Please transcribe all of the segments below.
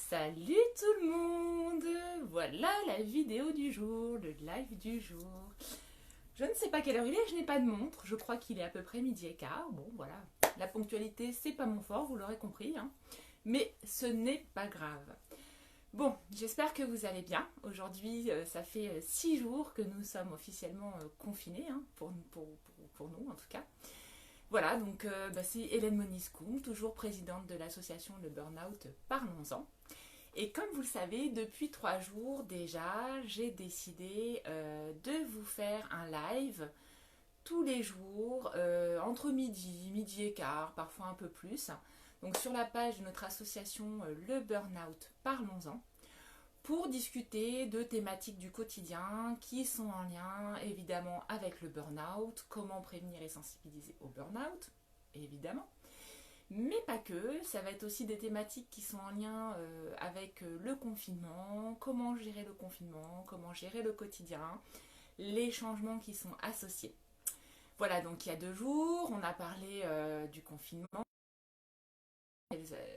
Salut tout le monde! Voilà la vidéo du jour, le live du jour. Je ne sais pas quelle heure il est, je n'ai pas de montre, je crois qu'il est à peu près midi et quart. Bon voilà, la ponctualité c'est pas mon fort, vous l'aurez compris, hein. Mais ce n'est pas grave. Bon, j'espère que vous allez bien. Aujourd'hui, ça fait 6 jours que nous sommes officiellement confinés, hein, pour nous en tout cas. Voilà, donc c'est Hélène Moniscoum, toujours présidente de l'association Le Burnout Parlons-en. Et comme vous le savez, depuis 3 jours déjà, j'ai décidé de vous faire un live tous les jours, entre midi et quart, parfois un peu plus. Donc sur la page de notre association Le Burnout Parlons-en, pour discuter de thématiques du quotidien qui sont en lien évidemment avec le burn-out, comment prévenir et sensibiliser au burn-out, évidemment, mais pas que, ça va être aussi des thématiques qui sont en lien avec le confinement, comment gérer le confinement, comment gérer le quotidien, les changements qui sont associés. Voilà, donc il y a 2 jours, on a parlé du confinement.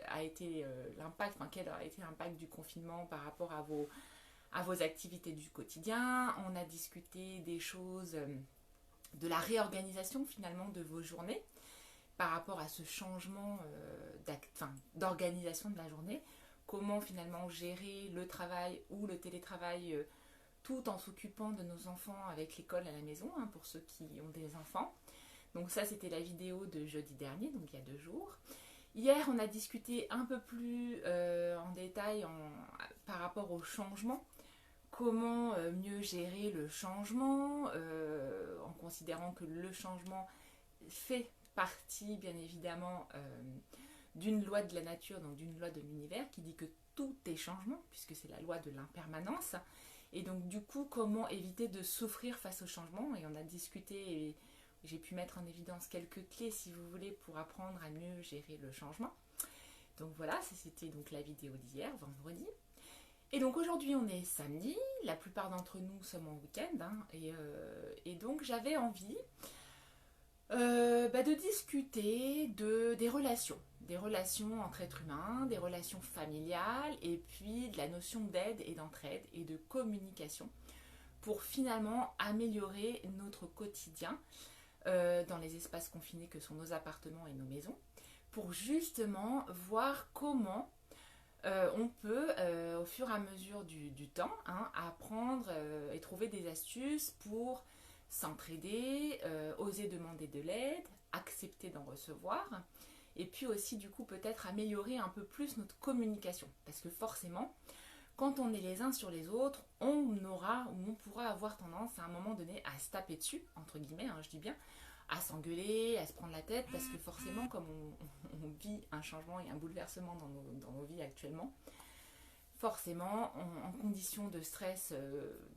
A été l'impact, enfin, quel a été l'impact du confinement par rapport à vos activités du quotidien. On a discuté des choses, de la réorganisation finalement de vos journées par rapport à ce changement d'organisation de la journée. Comment finalement gérer le travail ou le télétravail tout en s'occupant de nos enfants avec l'école à la maison, hein, pour ceux qui ont des enfants. Donc ça, c'était la vidéo de jeudi dernier, donc il y a 2 jours. Hier, on a discuté un peu plus en détail par rapport au changement. Comment mieux gérer le changement en considérant que le changement fait partie, bien évidemment, d'une loi de la nature, donc d'une loi de l'univers, qui dit que tout est changement, puisque c'est la loi de l'impermanence. Et donc, du coup, comment éviter de souffrir face au changement. Et on a discuté et j'ai pu mettre en évidence quelques clés, si vous voulez, pour apprendre à mieux gérer le changement. Donc voilà, c'était donc la vidéo d'hier, vendredi. Et donc aujourd'hui, on est samedi. La plupart d'entre nous sommes en week-end, hein, et donc j'avais envie de discuter des relations entre êtres humains, des relations familiales, et puis de la notion d'aide et d'entraide et de communication pour finalement améliorer notre quotidien dans les espaces confinés que sont nos appartements et nos maisons, pour justement voir comment on peut, au fur et à mesure du temps, hein, apprendre et trouver des astuces pour s'entraider, oser demander de l'aide, accepter d'en recevoir, et puis aussi du coup peut-être améliorer un peu plus notre communication. Parce que forcément, quand on est les uns sur les autres, on aura ou on pourra avoir tendance à un moment donné à se taper dessus, entre guillemets, hein, je dis bien, à s'engueuler, à se prendre la tête, parce que forcément, comme on vit un changement et un bouleversement dans nos vies actuellement, forcément, en condition de stress,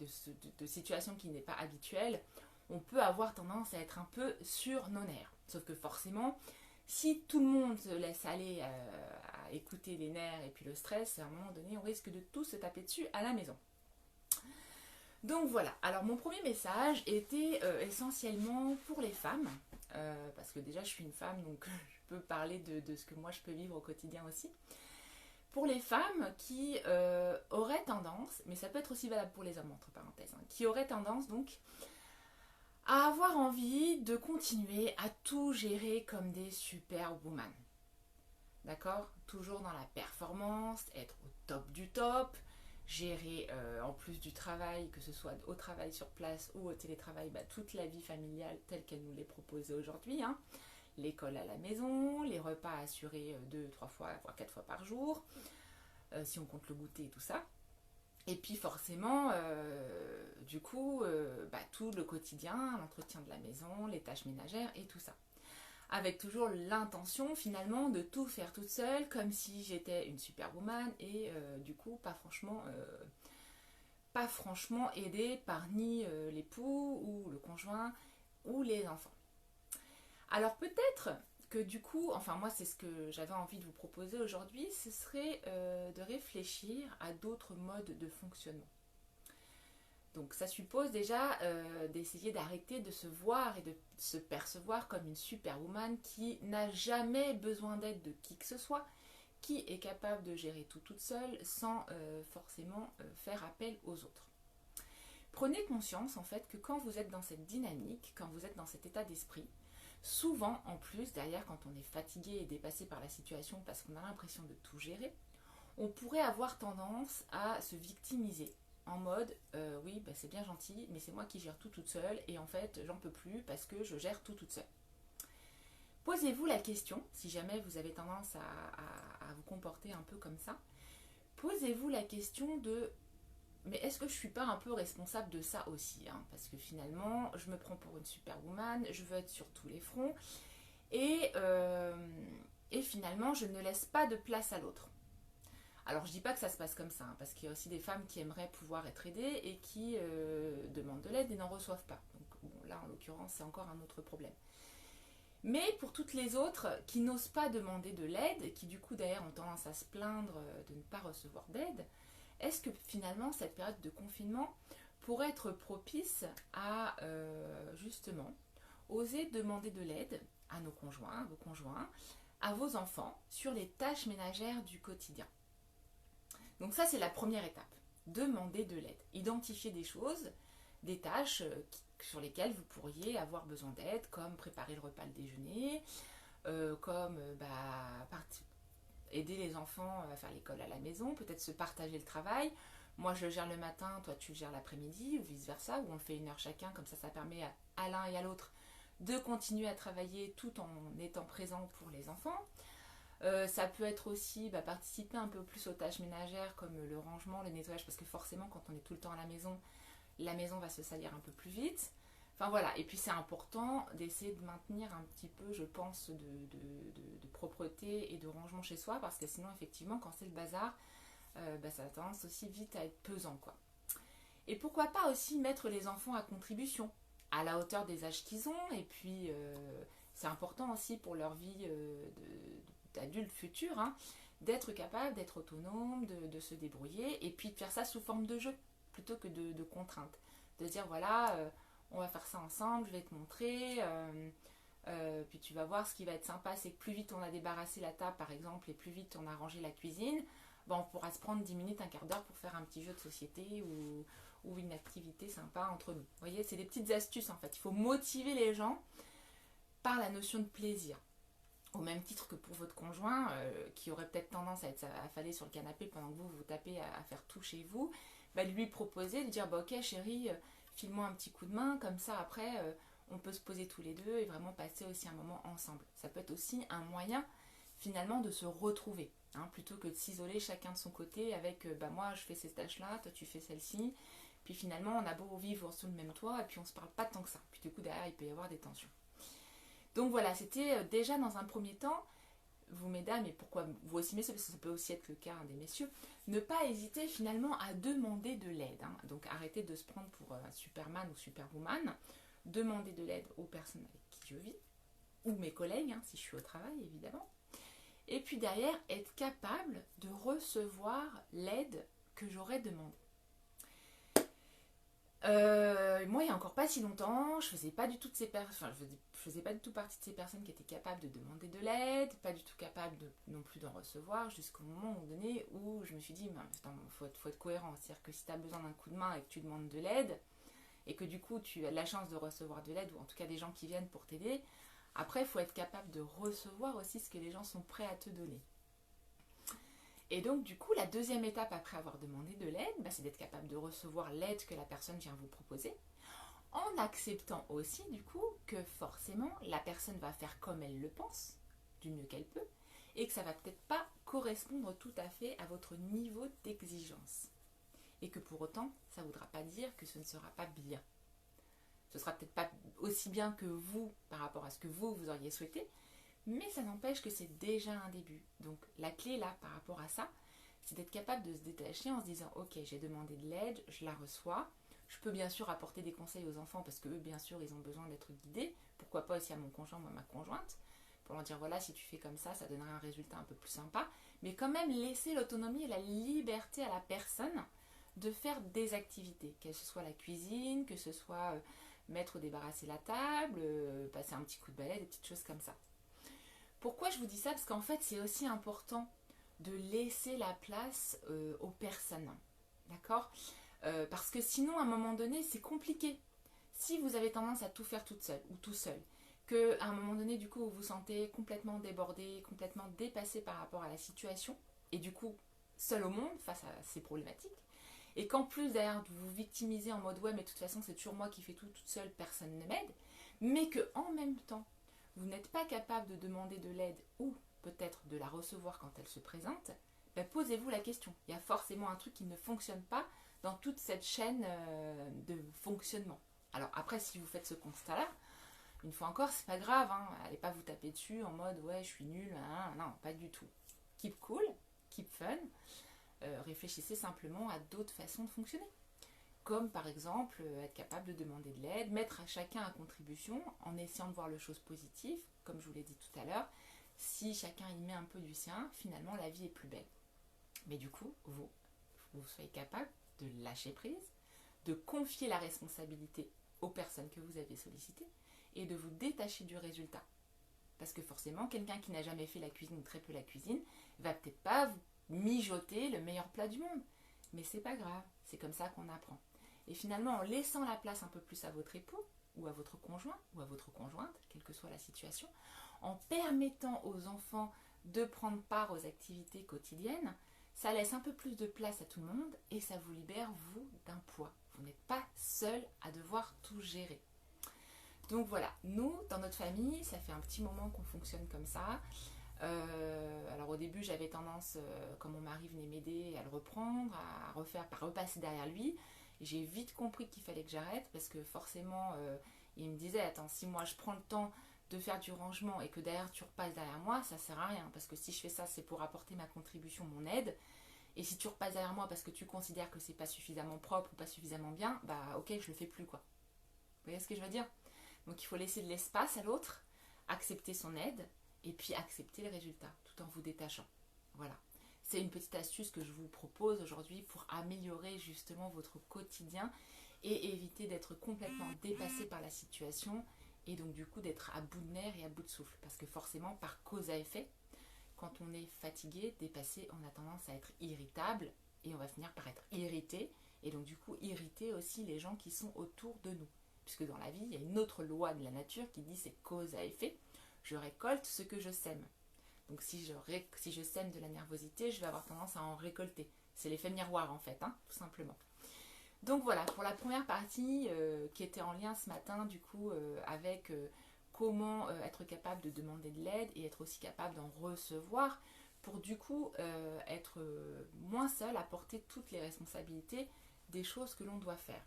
de situation qui n'est pas habituelle, on peut avoir tendance à être un peu sur nos nerfs. Sauf que forcément, si tout le monde se laisse aller à écouter les nerfs et puis le stress, à un moment donné, on risque de tous se taper dessus à la maison. Donc voilà, alors mon premier message était essentiellement pour les femmes, parce que déjà je suis une femme, donc je peux parler de ce que moi je peux vivre au quotidien aussi. Pour les femmes qui auraient tendance, mais ça peut être aussi valable pour les hommes entre parenthèses, hein, qui auraient tendance donc à avoir envie de continuer à tout gérer comme des superwoman. D'accord? Toujours dans la performance, être au top du top, gérer en plus du travail, que ce soit au travail sur place ou au télétravail, toute la vie familiale telle qu'elle nous l'est proposée aujourd'hui, hein. L'école à la maison, les repas assurés 2, 3 fois, voire 4 fois par jour, si on compte le goûter et tout ça. Et puis forcément, du coup, tout le quotidien, l'entretien de la maison, les tâches ménagères et tout ça. Avec toujours l'intention finalement de tout faire toute seule, comme si j'étais une superwoman et du coup pas franchement aidée par ni l'époux ou le conjoint ou les enfants. Alors peut-être que du coup, enfin moi c'est ce que j'avais envie de vous proposer aujourd'hui, ce serait de réfléchir à d'autres modes de fonctionnement. Donc ça suppose déjà d'essayer d'arrêter de se voir et de se percevoir comme une superwoman qui n'a jamais besoin d'aide de qui que ce soit, qui est capable de gérer tout toute seule sans forcément faire appel aux autres. Prenez conscience en fait que quand vous êtes dans cette dynamique, quand vous êtes dans cet état d'esprit, souvent en plus derrière quand on est fatigué et dépassé par la situation parce qu'on a l'impression de tout gérer, on pourrait avoir tendance à se victimiser en mode oui bah c'est bien gentil mais c'est moi qui gère tout toute seule et en fait j'en peux plus parce que je gère tout toute seule. Posez-vous la question, si jamais vous avez tendance à vous comporter un peu comme ça, posez-vous la question de mais est-ce que je ne suis pas un peu responsable de ça aussi, hein, parce que finalement je me prends pour une superwoman, je veux être sur tous les fronts et finalement je ne laisse pas de place à l'autre. Alors je dis pas que ça se passe comme ça, hein, parce qu'il y a aussi des femmes qui aimeraient pouvoir être aidées et qui demandent de l'aide et n'en reçoivent pas. Donc bon, là en l'occurrence c'est encore un autre problème. Mais pour toutes les autres qui n'osent pas demander de l'aide, qui du coup d'ailleurs ont tendance à se plaindre de ne pas recevoir d'aide, est-ce que finalement cette période de confinement pourrait être propice à justement oser demander de l'aide à nos conjoints, à vos conjoints, à vos enfants sur les tâches ménagères du quotidien. Donc ça c'est la première étape, demander de l'aide, identifier des choses, des tâches sur lesquelles vous pourriez avoir besoin d'aide, comme préparer le repas le déjeuner, comme aider les enfants à faire l'école à la maison, peut-être se partager le travail. Moi je gère le matin, toi tu gères l'après-midi, ou vice versa, ou on le fait 1 heure chacun, comme ça permet à l'un et à l'autre de continuer à travailler tout en étant présent pour les enfants. Ça peut être aussi participer un peu plus aux tâches ménagères comme le rangement, le nettoyage, parce que forcément quand on est tout le temps à la maison va se salir un peu plus vite. Enfin voilà, et puis c'est important d'essayer de maintenir un petit peu, je pense, de propreté et de rangement chez soi, parce que sinon effectivement quand c'est le bazar, ça a tendance aussi vite à être pesant quoi. Et pourquoi pas aussi mettre les enfants à contribution, à la hauteur des âges qu'ils ont, et puis c'est important aussi pour leur vie d'adultes futurs, hein, d'être capable, d'être autonome, de se débrouiller, et puis de faire ça sous forme de jeu, plutôt que de contraintes. De dire voilà, on va faire ça ensemble, je vais te montrer, puis tu vas voir ce qui va être sympa, c'est que plus vite on a débarrassé la table par exemple, et plus vite on a rangé la cuisine, on pourra se prendre 10 minutes, un quart d'heure pour faire un petit jeu de société ou une activité sympa entre nous. Vous voyez, c'est des petites astuces en fait. Il faut motiver les gens par la notion de plaisir. Au même titre que pour votre conjoint, qui aurait peut-être tendance à être affalé sur le canapé pendant que vous tapez à faire tout chez vous, lui proposer, de dire ok chérie, file-moi un petit coup de main, comme ça après on peut se poser tous les deux et vraiment passer aussi un moment ensemble. Ça peut être aussi un moyen finalement de se retrouver, hein, plutôt que de s'isoler chacun de son côté avec moi je fais ces tâches-là, toi tu fais celle-ci, puis finalement on a beau vivre sous le même toit et puis on se parle pas tant que ça, puis du coup derrière il peut y avoir des tensions. Donc voilà, c'était déjà dans un premier temps, vous mesdames, et pourquoi vous aussi messieurs, parce que ça peut aussi être le cas des messieurs, ne pas hésiter finalement à demander de l'aide, hein. Donc arrêtez de se prendre pour un Superman ou Superwoman, demandez de l'aide aux personnes avec qui je vis, ou mes collègues, hein, si je suis au travail évidemment. Et puis derrière, être capable de recevoir l'aide que j'aurais demandée. Moi, il n'y a encore pas si longtemps, je faisais pas du tout je faisais pas du tout partie de ces personnes qui étaient capables de demander de l'aide, pas du tout capable non plus d'en recevoir, jusqu'au moment donné où je me suis dit, faut être cohérent, c'est-à-dire que si tu as besoin d'un coup de main et que tu demandes de l'aide, et que du coup tu as la chance de recevoir de l'aide, ou en tout cas des gens qui viennent pour t'aider, après il faut être capable de recevoir aussi ce que les gens sont prêts à te donner. Et donc du coup la deuxième étape après avoir demandé de l'aide, c'est d'être capable de recevoir l'aide que la personne vient vous proposer, en acceptant aussi du coup que forcément la personne va faire comme elle le pense, du mieux qu'elle peut, et que ça va peut-être pas correspondre tout à fait à votre niveau d'exigence. Et que pour autant, ça ne voudra pas dire que ce ne sera pas bien. Ce sera peut-être pas aussi bien que vous par rapport à ce que vous auriez souhaité, mais ça n'empêche que c'est déjà un début. Donc la clé là par rapport à ça, c'est d'être capable de se détacher en se disant ok, j'ai demandé de l'aide, je la reçois. Je peux bien sûr apporter des conseils aux enfants parce que eux bien sûr ils ont besoin d'être guidés. Pourquoi pas aussi à mon conjoint ou à ma conjointe pour leur dire voilà, si tu fais comme ça donnera un résultat un peu plus sympa. Mais quand même laisser l'autonomie et la liberté à la personne de faire des activités, que ce soit la cuisine, que ce soit mettre ou débarrasser la table, passer un petit coup de balai, des petites choses comme ça. Pourquoi je vous dis ça? Parce qu'en fait c'est aussi important de laisser la place aux personnes. D'accord? Parce que sinon, à un moment donné, c'est compliqué. Si vous avez tendance à tout faire toute seule ou tout seul, qu'à un moment donné, du coup, vous vous sentez complètement débordé, complètement dépassé par rapport à la situation, et du coup, seul au monde face à ces problématiques, et qu'en plus, derrière, vous vous victimisez en mode ouais, mais de toute façon, c'est toujours moi qui fais tout toute seule, personne ne m'aide, mais que en même temps, vous n'êtes pas capable de demander de l'aide ou peut-être de la recevoir quand elle se présente, ben posez-vous la question. Il y a forcément un truc qui ne fonctionne pas dans toute cette chaîne de fonctionnement. Alors après, si vous faites ce constat-là, une fois encore, c'est pas grave, hein. Allez pas vous taper dessus en mode ouais, je suis nulle, hein. Non, pas du tout. Keep cool, keep fun. Réfléchissez simplement à d'autres façons de fonctionner. Comme par exemple être capable de demander de l'aide, mettre à chacun à contribution en essayant de voir les choses positives, comme je vous l'ai dit tout à l'heure. Si chacun y met un peu du sien, finalement la vie est plus belle. Mais du coup, vous soyez capable de lâcher prise, de confier la responsabilité aux personnes que vous avez sollicitées et de vous détacher du résultat. Parce que forcément, quelqu'un qui n'a jamais fait la cuisine ou très peu la cuisine va peut-être pas vous mijoter le meilleur plat du monde. Mais c'est pas grave, c'est comme ça qu'on apprend. Et finalement, en laissant la place un peu plus à votre époux, ou à votre conjoint, ou à votre conjointe, quelle que soit la situation, en permettant aux enfants de prendre part aux activités quotidiennes, ça laisse un peu plus de place à tout le monde et ça vous libère, vous, d'un poids. Vous n'êtes pas seul à devoir tout gérer. Donc voilà, nous, dans notre famille, ça fait un petit moment qu'on fonctionne comme ça. Alors au début, j'avais tendance, quand mon mari venait m'aider, à le reprendre, à refaire, à repasser derrière lui. J'ai vite compris qu'il fallait que j'arrête parce que forcément, il me disait, attends, si moi je prends le temps de faire du rangement et que derrière tu repasses derrière moi, ça sert à rien. Parce que si je fais ça, c'est pour apporter ma contribution, mon aide. Et si tu repasses derrière moi parce que tu considères que c'est pas suffisamment propre ou pas suffisamment bien, bah ok, je le fais plus quoi. Vous voyez ce que je veux dire? Donc il faut laisser de l'espace à l'autre, accepter son aide et puis accepter le résultat tout en vous détachant. Voilà. C'est une petite astuce que je vous propose aujourd'hui pour améliorer justement votre quotidien et éviter d'être complètement dépassé par la situation et donc du coup d'être à bout de nerfs et à bout de souffle. Parce que forcément, par cause à effet, quand on est fatigué, dépassé, on a tendance à être irritable et on va finir par être irrité et donc du coup irriter aussi les gens qui sont autour de nous. Puisque dans la vie, il y a une autre loi de la nature qui dit c'est cause à effet. Je récolte ce que je sème. Donc si je sème de la nervosité, je vais avoir tendance à en récolter. C'est l'effet miroir en fait, hein, tout simplement. Donc voilà, pour la première partie qui était en lien ce matin du coup avec comment être capable de demander de l'aide et être aussi capable d'en recevoir pour du coup être moins seul à porter toutes les responsabilités des choses que l'on doit faire.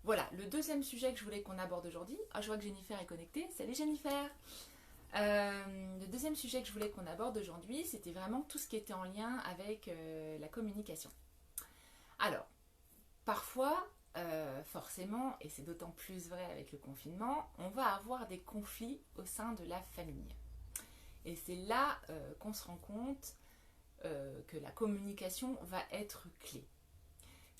Voilà, le deuxième sujet que je voulais qu'on aborde aujourd'hui, je vois que Jennifer est connectée, salut Jennifer. Le deuxième sujet que je voulais qu'on aborde aujourd'hui, c'était vraiment tout ce qui était en lien avec la communication. Alors, parfois, forcément, et c'est d'autant plus vrai avec le confinement, on va avoir des conflits au sein de la famille. Et c'est là qu'on se rend compte que la communication va être clé.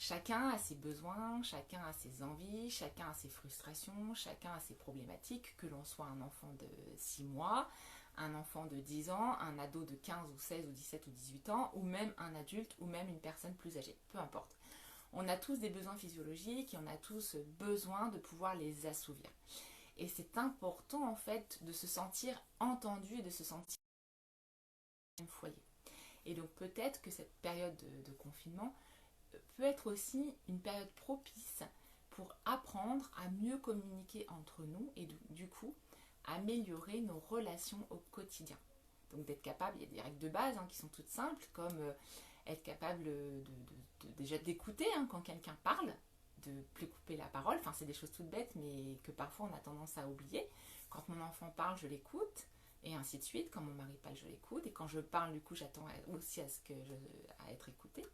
Chacun a ses besoins, chacun a ses envies, chacun a ses frustrations, chacun a ses problématiques, que l'on soit un enfant de 6 mois, un enfant de 10 ans, un ado de 15 ou 16 ou 17 ou 18 ans, ou même un adulte ou même une personne plus âgée, peu importe. On a tous des besoins physiologiques et on a tous besoin de pouvoir les assouvir. Et c'est important en fait de se sentir entendu et de se sentir au même foyer. Et donc peut-être que cette période de confinement peut être aussi une période propice pour apprendre à mieux communiquer entre nous et du coup améliorer nos relations au quotidien. Donc d'être capable, il y a des règles de base qui sont toutes simples, comme être capable déjà d'écouter quand quelqu'un parle, de plus couper la parole, enfin c'est des choses toutes bêtes mais que parfois on a tendance à oublier. Quand mon enfant parle, je l'écoute, et ainsi de suite. Quand mon mari parle, je l'écoute, et quand je parle, du coup j'attends aussi à être écoutée.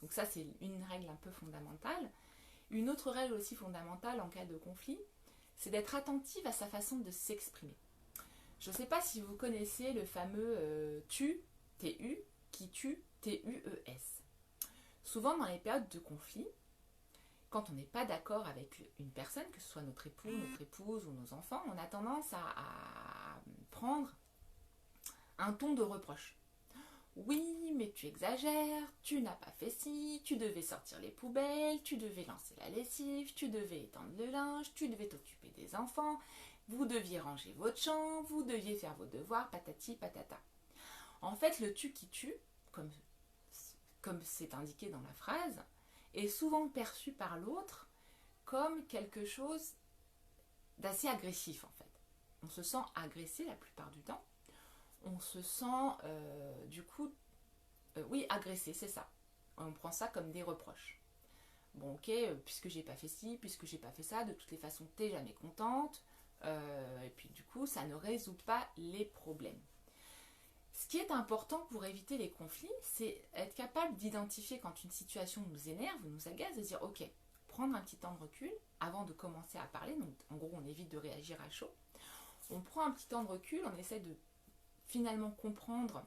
Donc ça, c'est une règle un peu fondamentale. Une autre règle aussi fondamentale en cas de conflit, c'est d'être attentive à sa façon de s'exprimer. Je ne sais pas si vous connaissez le fameux tu, T-U, qui tue, T-U-E-S. Souvent, dans les périodes de conflit, quand on n'est pas d'accord avec une personne, que ce soit notre époux, notre épouse ou nos enfants, on a tendance à prendre un ton de reproche. Oui, mais tu exagères, tu n'as pas fait ci, tu devais sortir les poubelles, tu devais lancer la lessive, tu devais étendre le linge, tu devais t'occuper des enfants, vous deviez ranger votre chambre, vous deviez faire vos devoirs, patati patata. En fait, le tu qui tue, comme c'est indiqué dans la phrase, est souvent perçu par l'autre comme quelque chose d'assez agressif en fait. On se sent agressé la plupart du temps. On se sent du coup, oui, agressé, c'est ça. On prend ça comme des reproches. Bon, ok, puisque j'ai pas fait ci, puisque j'ai pas fait ça, de toutes les façons, t'es jamais contente. Et puis du coup, ça ne résout pas les problèmes. Ce qui est important pour éviter les conflits, c'est être capable d'identifier quand une situation nous énerve, nous agace, de dire ok, prendre un petit temps de recul avant de commencer à parler. Donc en gros, on évite de réagir à chaud. On prend un petit temps de recul, on essaie de finalement comprendre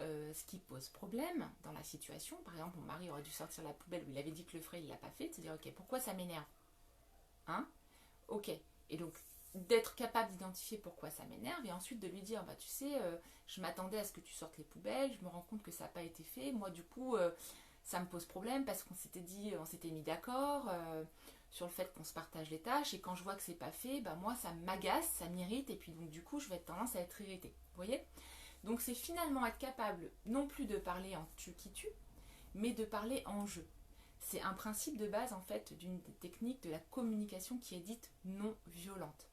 ce qui pose problème dans la situation. Par exemple, mon mari aurait dû sortir la poubelle où il avait dit que le ferait, il ne l'a pas fait. De se dire ok, pourquoi ça m'énerve, hein? Ok. Et donc d'être capable d'identifier pourquoi ça m'énerve et ensuite de lui dire bah tu sais je m'attendais à ce que tu sortes les poubelles, je me rends compte que ça n'a pas été fait, moi du coup ça me pose problème parce qu'on s'était dit, on s'était mis d'accord sur le fait qu'on se partage les tâches et quand je vois que c'est pas fait, bah moi ça m'agace, ça m'irrite et puis donc du coup je vais être tendance à être irritée. Vous voyez? Donc c'est finalement être capable non plus de parler en tu qui tue, mais de parler en je. C'est un principe de base en fait d'une des techniques de la communication qui est dite non violente.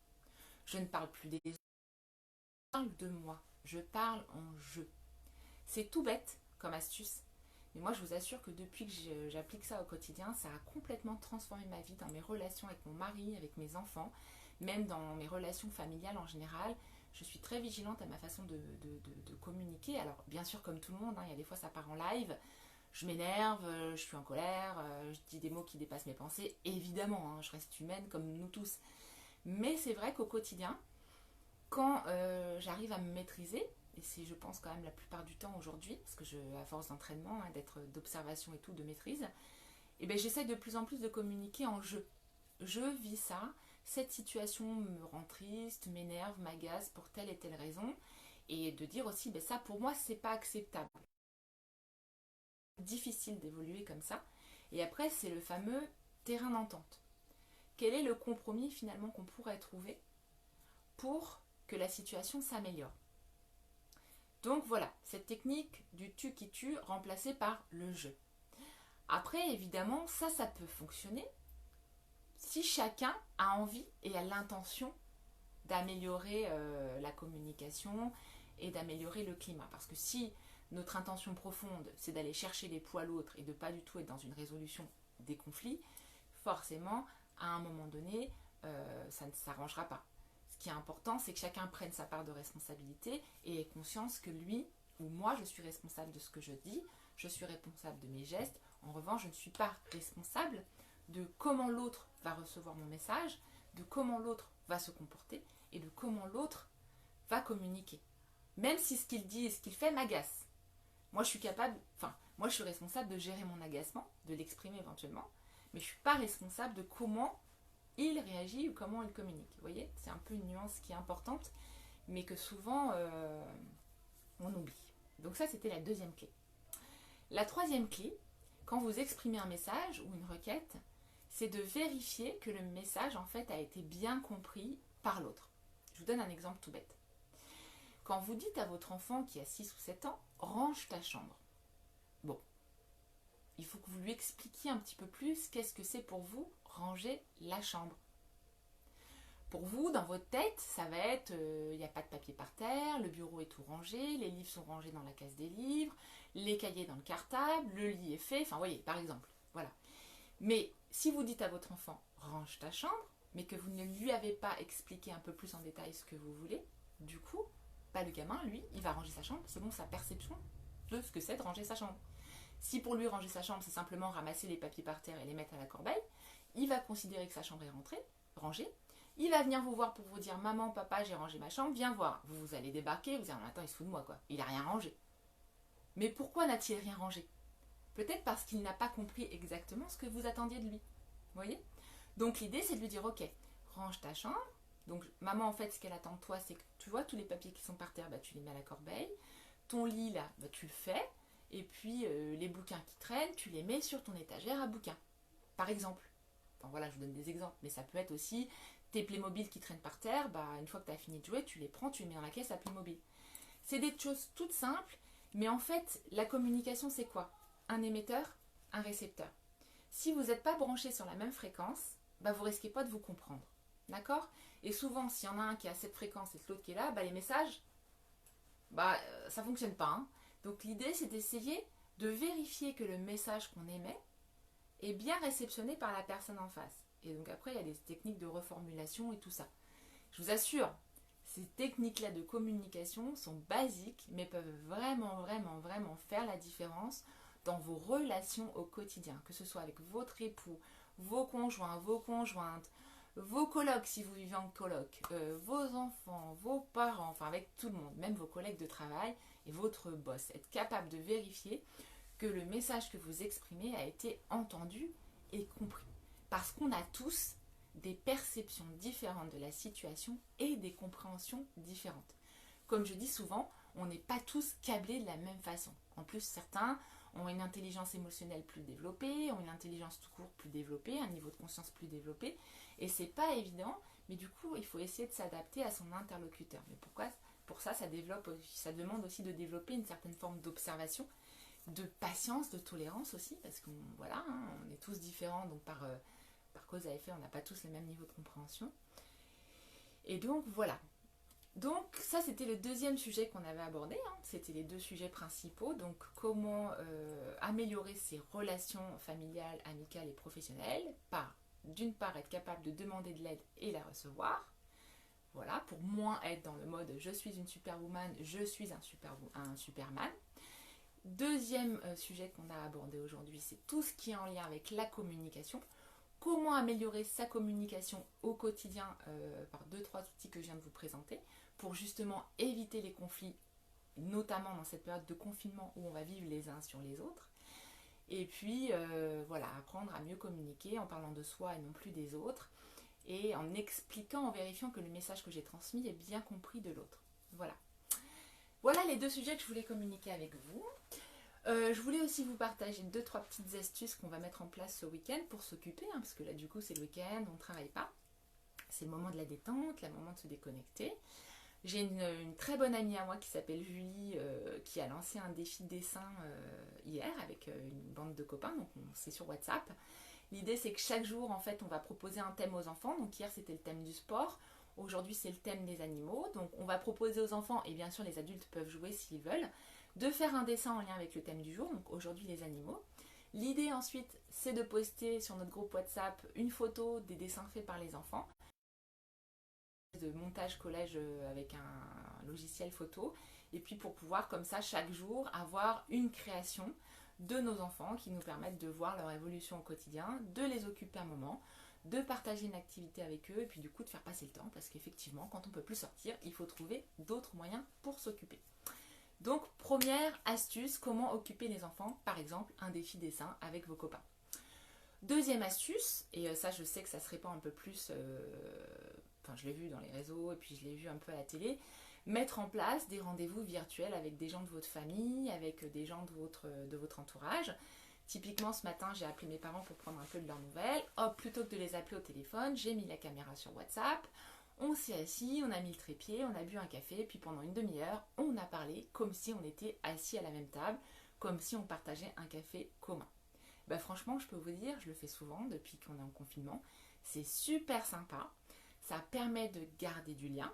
Je ne parle plus des autres, je parle de moi. Je parle en je. C'est tout bête comme astuce, mais moi je vous assure que depuis que j'applique ça au quotidien, ça a complètement transformé ma vie dans mes relations avec mon mari, avec mes enfants, même dans mes relations familiales en général. Je suis très vigilante à ma façon de communiquer. Alors bien sûr comme tout le monde, hein, il y a des fois ça part en live, je m'énerve, je suis en colère, je dis des mots qui dépassent mes pensées. Évidemment, hein, je reste humaine comme nous tous. Mais c'est vrai qu'au quotidien, quand j'arrive à me maîtriser, et c'est je pense quand même la plupart du temps aujourd'hui, parce que à force d'entraînement, hein, d'observation et tout, de maîtrise, et ben j'essaie de plus en plus de communiquer en je. Je vis ça, cette situation me rend triste, m'énerve, m'agace pour telle et telle raison, et de dire aussi, ben ça pour moi c'est pas acceptable. Difficile d'évoluer comme ça. Et après c'est le fameux terrain d'entente. Quel est le compromis finalement qu'on pourrait trouver pour que la situation s'améliore? Donc voilà, cette technique du tu qui tue remplacée par le je. Après, évidemment, ça peut fonctionner si chacun a envie et a l'intention d'améliorer la communication et d'améliorer le climat. Parce que si notre intention profonde, c'est d'aller chercher les poids à l'autre et de pas du tout être dans une résolution des conflits, forcément, à un moment donné, ça ne s'arrangera pas. Ce qui est important, c'est que chacun prenne sa part de responsabilité et ait conscience que lui ou moi, je suis responsable de ce que je dis, je suis responsable de mes gestes. En revanche, je ne suis pas responsable de comment l'autre va recevoir mon message, de comment l'autre va se comporter et de comment l'autre va communiquer. Même si ce qu'il dit et ce qu'il fait m'agace. Moi, je suis capable, moi, je suis responsable de gérer mon agacement, de l'exprimer éventuellement, mais je ne suis pas responsable de comment il réagit ou comment il communique. Vous voyez, c'est un peu une nuance qui est importante, mais que souvent on oublie. Donc ça, c'était la deuxième clé. La troisième clé, quand vous exprimez un message ou une requête, c'est de vérifier que le message en fait a été bien compris par l'autre. Je vous donne un exemple tout bête. Quand vous dites à votre enfant qui a 6 ou 7 ans, range ta chambre. Bon, il faut que vous lui expliquiez un petit peu plus qu'est-ce que c'est pour vous ranger la chambre. Pour vous, dans votre tête, ça va être, il n'y a pas de papier par terre, le bureau est tout rangé, les livres sont rangés dans la case des livres, les cahiers dans le cartable, le lit est fait, enfin, vous voyez, par exemple, voilà. Mais si vous dites à votre enfant, range ta chambre, mais que vous ne lui avez pas expliqué un peu plus en détail ce que vous voulez, du coup, le gamin, lui, il va ranger sa chambre selon sa perception de ce que c'est de ranger sa chambre. Si pour lui, ranger sa chambre, c'est simplement ramasser les papiers par terre et les mettre à la corbeille, il va considérer que sa chambre est rangée. Il va venir vous voir pour vous dire maman, papa, j'ai rangé ma chambre, viens voir. Vous allez débarquer, vous allez dire attends, il se fout de moi quoi. Il n'a rien rangé. Mais pourquoi n'a-t-il rien rangé? Peut-être parce qu'il n'a pas compris exactement ce que vous attendiez de lui. Vous voyez? Donc l'idée c'est de lui dire ok, range ta chambre. Donc maman en fait ce qu'elle attend de toi c'est que tu vois tous les papiers qui sont par terre, bah, tu les mets à la corbeille. ton lit là, bah, tu le fais. Et puis les bouquins qui traînent, tu les mets sur ton étagère à bouquins, par exemple. Enfin voilà, je vous donne des exemples, mais ça peut être aussi tes Playmobil qui traînent par terre, bah, une fois que tu as fini de jouer, tu les prends, tu les mets dans la caisse à Playmobil. C'est des choses toutes simples, mais en fait, la communication, c'est quoi? Un émetteur, un récepteur. Si vous n'êtes pas branché sur la même fréquence, bah, vous risquez pas de vous comprendre. D'accord? Et souvent, s'il y en a un qui a cette fréquence et l'autre qui est là, bah, les messages, bah, ça ne fonctionne pas. Hein. Donc l'idée, c'est d'essayer de vérifier que le message qu'on émet est bien réceptionné par la personne en face. Et donc après, il y a des techniques de reformulation et tout ça. Je vous assure, ces techniques-là de communication sont basiques, mais peuvent vraiment, vraiment, vraiment faire la différence dans vos relations au quotidien, que ce soit avec votre époux, vos conjoints, vos conjointes, vos colocs si vous vivez en coloc, vos enfants, vos parents, enfin avec tout le monde, même vos collègues de travail et votre boss. Être capable de vérifier que le message que vous exprimez a été entendu et compris. Parce qu'on a tous des perceptions différentes de la situation et des compréhensions différentes. Comme je dis souvent, on n'est pas tous câblés de la même façon. En plus, certains ont une intelligence émotionnelle plus développée, ont une intelligence tout court plus développée, un niveau de conscience plus développé. Et c'est pas évident, mais du coup, il faut essayer de s'adapter à son interlocuteur. Mais pourquoi? Pour ça, ça demande aussi de développer une certaine forme d'observation, de patience, de tolérance aussi, parce qu'on voilà, hein, on est tous différents, donc par cause à effet, on n'a pas tous le même niveau de compréhension. Et donc voilà. Donc ça, c'était le deuxième sujet qu'on avait abordé. Hein. C'était les deux sujets principaux. Donc comment améliorer ses relations familiales, amicales et professionnelles par, d'une part, être capable de demander de l'aide et la recevoir. Voilà, pour moins être dans le mode je suis une superwoman, je suis un superman. Deuxième sujet qu'on a abordé aujourd'hui, c'est tout ce qui est en lien avec la communication. Comment améliorer sa communication au quotidien par 2-3 outils que je viens de vous présenter pour justement éviter les conflits, notamment dans cette période de confinement où on va vivre les uns sur les autres. Et puis voilà, apprendre à mieux communiquer en parlant de soi et non plus des autres et en expliquant, en vérifiant que le message que j'ai transmis est bien compris de l'autre. Voilà. Voilà les deux sujets que je voulais communiquer avec vous. Je voulais aussi vous partager 2-3 petites astuces qu'on va mettre en place ce week-end pour s'occuper, hein, parce que là du coup c'est le week-end, on ne travaille pas. C'est le moment de la détente, le moment de se déconnecter. J'ai une très bonne amie à moi qui s'appelle Julie, qui a lancé un défi dessin hier avec une bande de copains, donc c'est sur WhatsApp. L'idée c'est que chaque jour en fait on va proposer un thème aux enfants, donc hier c'était le thème du sport, aujourd'hui c'est le thème des animaux, donc on va proposer aux enfants, et bien sûr les adultes peuvent jouer s'ils veulent, de faire un dessin en lien avec le thème du jour, donc aujourd'hui les animaux. L'idée ensuite, c'est de poster sur notre groupe WhatsApp une photo des dessins faits par les enfants, de montage-collage avec un logiciel photo, et puis pour pouvoir comme ça chaque jour avoir une création de nos enfants qui nous permettent de voir leur évolution au quotidien, de les occuper un moment, de partager une activité avec eux, et puis du coup de faire passer le temps, parce qu'effectivement quand on ne peut plus sortir, il faut trouver d'autres moyens pour s'occuper. Donc, première astuce, comment occuper les enfants, par exemple, un défi dessin avec vos copains. Deuxième astuce, et ça je sais que ça se répand un peu plus, enfin je l'ai vu dans les réseaux et puis je l'ai vu un peu à la télé, mettre en place des rendez-vous virtuels avec des gens de votre famille, avec des gens de votre entourage. Typiquement ce matin j'ai appelé mes parents pour prendre un peu de leurs nouvelles. Hop, plutôt que de les appeler au téléphone, j'ai mis la caméra sur WhatsApp. On s'est assis, on a mis le trépied, on a bu un café, puis pendant une demi-heure, on a parlé comme si on était assis à la même table, comme si on partageait un café commun. Bah franchement, je peux vous dire, je le fais souvent depuis qu'on est en confinement, c'est super sympa, ça permet de garder du lien,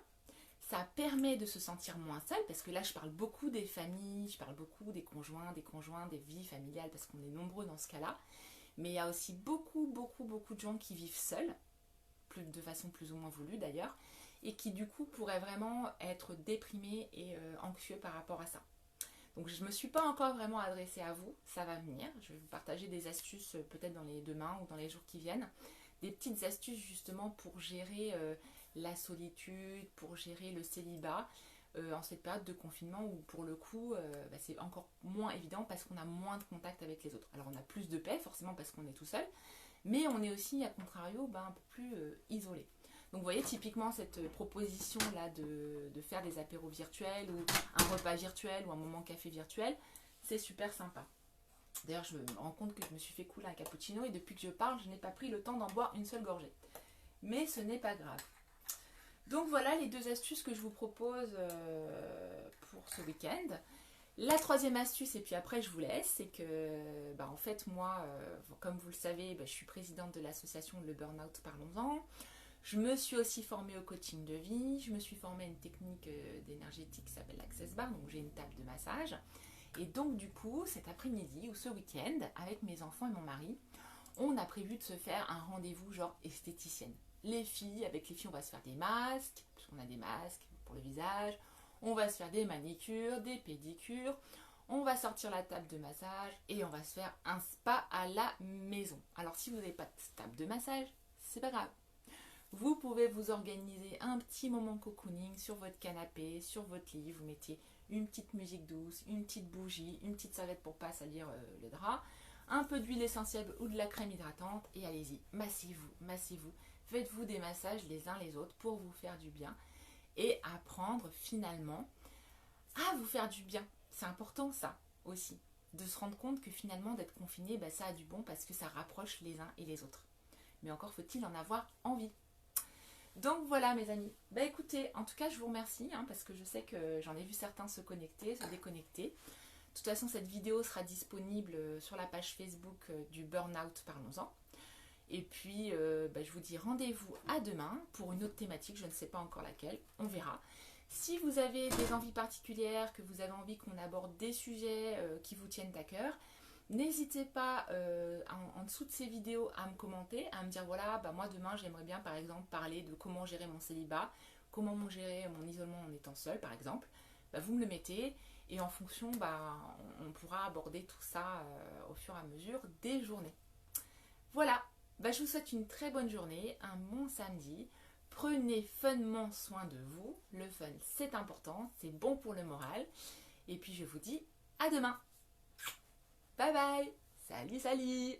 ça permet de se sentir moins seul, parce que là je parle beaucoup des familles, je parle beaucoup des conjoints, des vies familiales, parce qu'on est nombreux dans ce cas-là, mais il y a aussi beaucoup de gens qui vivent seuls, de façon plus ou moins voulue d'ailleurs, et qui du coup pourraient vraiment être déprimés et anxieux par rapport à ça. Donc je ne me suis pas encore vraiment adressée à vous, ça va venir, je vais vous partager des astuces peut-être dans les demain ou dans les jours qui viennent, des petites astuces justement pour gérer la solitude, pour gérer le célibat en cette période de confinement où pour le coup c'est encore moins évident parce qu'on a moins de contact avec les autres. Alors on a plus de paix forcément parce qu'on est tout seul, mais on est aussi, à contrario, un peu plus isolé. Donc vous voyez typiquement cette proposition là de faire des apéros virtuels ou un repas virtuel ou un moment café virtuel, c'est super sympa. D'ailleurs je me rends compte que je me suis fait couler un cappuccino et depuis que je parle je n'ai pas pris le temps d'en boire une seule gorgée. Mais ce n'est pas grave. Donc voilà les 2 astuces que je vous propose pour ce week-end. La 3e astuce, et puis après je vous laisse, c'est que en fait moi, comme vous le savez, je suis présidente de l'association Le Burnout Parlons-en. Je me suis aussi formée au coaching de vie, je me suis formée à une technique d'énergétique qui s'appelle l'Access Bar, donc j'ai une table de massage. Et donc du coup, cet après-midi ou ce week-end, avec mes enfants et mon mari, on a prévu de se faire un rendez-vous genre esthéticienne. Avec les filles, on va se faire des masques, parce qu'on a des masques pour le visage, on va se faire des manicures, des pédicures, on va sortir la table de massage et on va se faire un spa à la maison. Alors si vous n'avez pas de table de massage, c'est pas grave. Vous pouvez vous organiser un petit moment cocooning sur votre canapé, sur votre lit, vous mettez une petite musique douce, une petite bougie, une petite serviette pour pas salir le drap, un peu d'huile essentielle ou de la crème hydratante et allez-y, massez-vous, faites-vous des massages les uns les autres pour vous faire du bien et apprendre finalement à vous faire du bien. C'est important ça aussi, de se rendre compte que finalement d'être confiné, ça a du bon parce que ça rapproche les uns et les autres. Mais encore faut-il en avoir envie. Donc voilà mes amis, écoutez, en tout cas je vous remercie parce que je sais que j'en ai vu certains se connecter, se déconnecter. De toute façon cette vidéo sera disponible sur la page Facebook du Burnout Parlons-en. Et puis je vous dis rendez-vous à demain pour une autre thématique, je ne sais pas encore laquelle, on verra. Si vous avez des envies particulières, que vous avez envie qu'on aborde des sujets qui vous tiennent à cœur, n'hésitez pas en dessous de ces vidéos à me commenter, à me dire voilà, moi demain j'aimerais bien par exemple parler de comment gérer mon célibat, comment gérer mon isolement en étant seule par exemple. Vous me le mettez et en fonction, on pourra aborder tout ça au fur et à mesure des journées. Voilà, je vous souhaite une très bonne journée, un bon samedi. Prenez funnement soin de vous. Le fun, c'est important, c'est bon pour le moral. Et puis je vous dis à demain. Bye bye. Salut, salut.